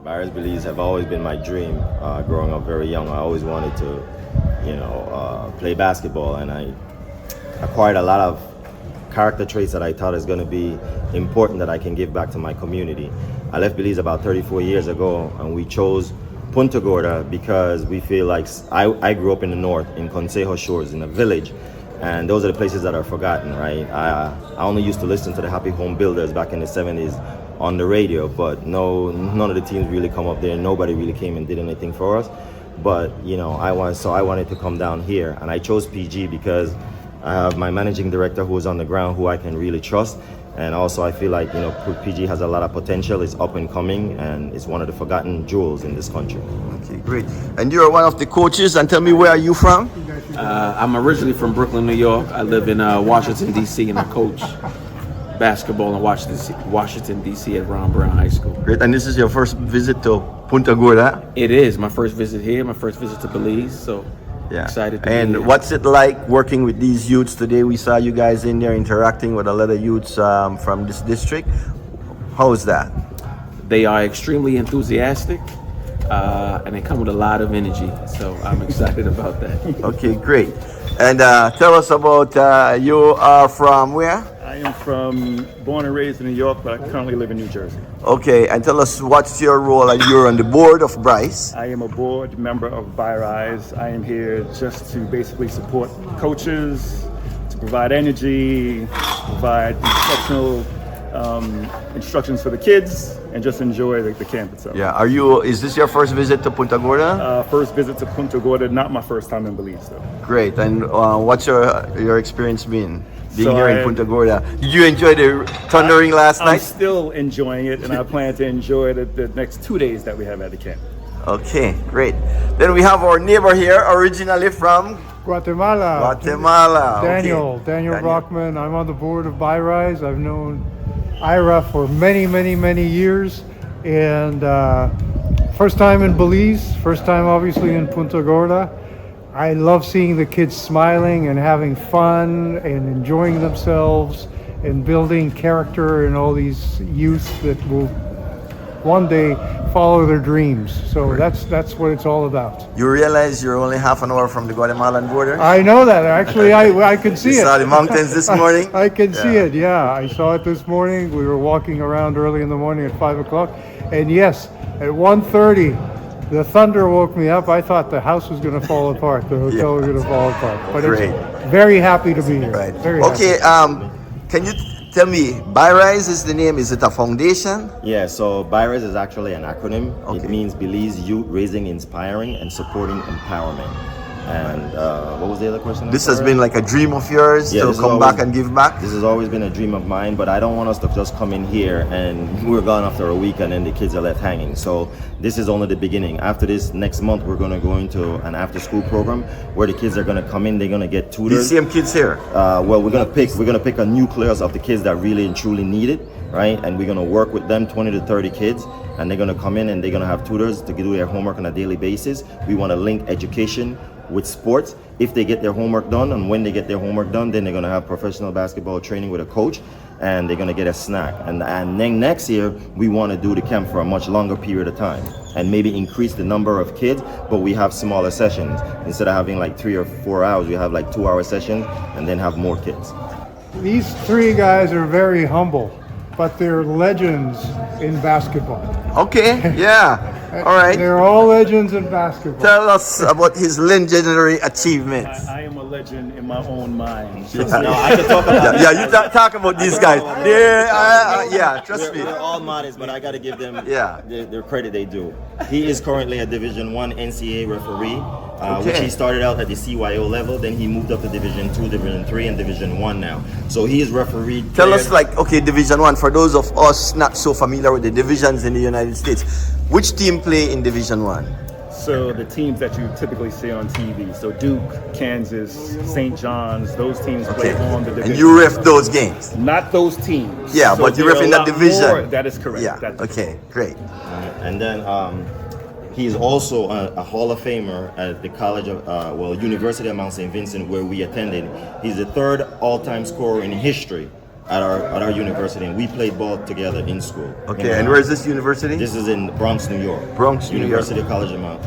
BYRISE Belize have always been my dream. Growing up very young, I always wanted to, play basketball, and I acquired a lot of character traits that I thought is going to be important that I can give back to my community. I left Belize about 34 years ago, and we chose Punta Gorda because we feel like I grew up in the north, in Consejo Shores, in a village, and those are the places that are forgotten, right? I only used to listen to the Happy Home Builders back in the 70s on the radio, but none of the teams really come up there. Nobody really came and did anything for us. But I wanted to come down here, and I chose PG because I have my managing director who is on the ground, who I can really trust. And also I feel like PG has a lot of potential. It's up and coming, and it's one of the forgotten jewels in this country. Okay, great. And you're one of the coaches, and tell me, where are you from? I'm originally from Brooklyn, New York. I live in Washington, D.C., and I coach basketball in Washington, D.C. at Ron Brown High School. Great. And this is your first visit to Punta Gorda? It is my first visit here, my first visit to Belize, so excited to be And here. what's it like working with these youths today? We saw you guys in there interacting with a lot of youths from this district. How is that? They are extremely enthusiastic, and they come with a lot of energy, so I'm excited about that. Okay, great. And tell us about, you are from where? I am born and raised in New York, but I currently live in New Jersey. Okay, and tell us what's your role. You're on the board of BYRISE. I am a board member of BYRISE. I am here just to basically support coaches, to provide energy, provide exceptional instructions for the kids, and just enjoy the camp itself. Yeah, is this your first visit to Punta Gorda? First visit to Punta Gorda, not my first time in Belize though. Great, and what's your experience been being So here in Punta Gorda? Did you enjoy the thundering last I'm night? still enjoying it, and I plan to enjoy the next 2 days that we have at the camp. Okay, great. Then we have our neighbor here, originally from Guatemala. Guatemala. Daniel Brockman. I'm on the board of BYRISE. I've known Ira for many, many, many years. And first time in Belize, first time obviously in Punta Gorda. I love seeing the kids smiling and having fun and enjoying themselves and building character in all these youth that will one day follow their dreams. So that's what it's all about. You realize you're only half an hour from the Guatemalan border? I know that. Actually, I can see You it. saw the mountains this morning? I can see it, yeah. I saw it this morning. We were walking around early in the morning at 5 o'clock. And yes, at 1:30, the thunder woke me up. I thought the house was going to fall apart. The hotel was going to fall apart. But Great. It's very happy to be here. Right. Very Okay, happy. can you tell me, BYRISE is the name, is it a foundation? Yeah, so BYRISE is actually an acronym. Okay. It means Belize Youth Raising, Inspiring, and Supporting Empowerment. And what was the other question? This has been like a dream of yours Yeah, to this is come always- back and give back? This has always been a dream of mine, but I don't want us to just come in here and we're gone after a week and then the kids are left hanging. So this is only the beginning. After this, next month, we're going to go into an after-school program where the kids are going to come in. They're going to get tutors. These same kids here? Well, we're gonna pick a nucleus of the kids that really and truly need it, right? And we're gonna work with them, 20 to 30 kids, and they're gonna come in and they're gonna have tutors to do their homework on a daily basis. We want to link education with sports. If they get their homework done, and when they get their homework done, then they're gonna have professional basketball training with a coach, and they're gonna get a snack. And then next year, we want to do the camp for a much longer period of time, and maybe increase the number of kids, but we have smaller sessions. Instead of having like 3 or 4 hours, we have like 2-hour sessions, and then have more kids. These three guys are very humble, but they're legends in basketball. Okay, yeah. All right. They're all legends in basketball. Tell us about his legendary achievements. I am a legend in my own mind. No, I can talk about Yeah, you talk about these guys. Trust me. They're all modest, but I got to give them Yeah. their credit they do. He is currently a Division I NCAA referee, which Okay. he started out at the CYO level. Then he moved up to Division II, Division III, and Division I now. So he is refereed. Tell us, Division One, for those of us not so familiar with the divisions in the United States, which team play in Division One? So the teams that you typically see on TV, so Duke, Kansas, St. John's, those teams play on the division. And you ref those games? Not those teams. Yeah, So but you there ref are in a that lot division. more. That is correct. Yeah, That's okay, great. And then he is also a Hall of Famer at the College of, University of Mount St. Vincent, where we attended. He's the third all-time scorer in history at our university, and we played ball together in school. Okay, and where is this university? This is in Bronx, New York. Bronx, New York.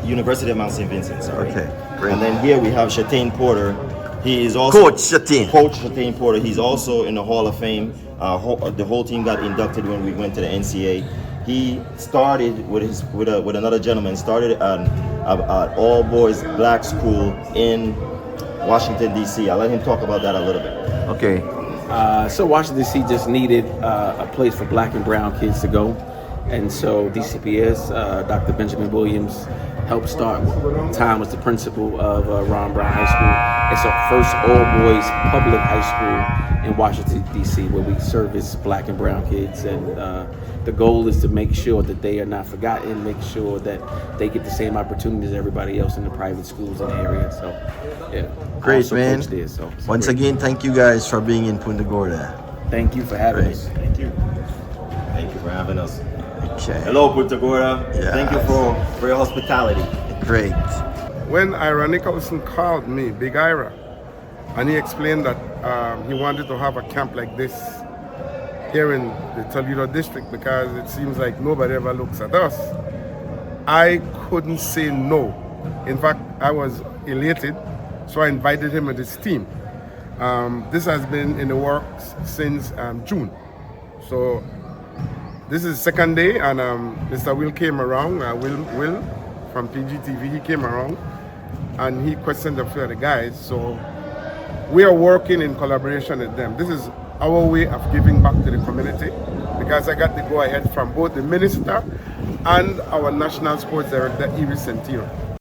University of Mount St. Vincent. Sorry. Okay, great. And then here we have Shatane Porter. He is also Coach Shatane. Coach Shatane Porter. He's also in the Hall of Fame. The whole team got inducted when we went to the NCAA. He started with another gentleman. Started at all boys black school in Washington D.C. I'll let him talk about that a little bit. Okay. So Washington D.C. just needed a place for black and brown kids to go, and so DCPS, Dr. Benjamin Williams, helped start. Tom was the principal of Ron Brown High School. It's our first all-boys public high school in Washington D.C. where we service black and brown kids, and the goal is to make sure that they are not forgotten, make sure that they get the same opportunities as everybody else in the private schools in the area. So, yeah. Great, Also man. coached there, so it's Once great. again, thank you guys for being in Punta Gorda. Thank you for having Great. us. Thank you. Thank you for having us. Okay. Hello, Punta Gorda. Yes. Thank you for your hospitality. Great. When Ira Nicholson called me, Big Ira, and he explained that he wanted to have a camp like this here in the Toledo district because it seems like nobody ever looks at us, I couldn't say no. In fact, I was elated, so I invited him and his team. This has been in the works since June. So this is the second day, and Mr. Will came around, Will from PGTV, he came around and he questioned a few of the guys. So we are working in collaboration with them. This is our way of giving back to the community because I got the go ahead from both the minister and our national sports director, Iris Sentiro.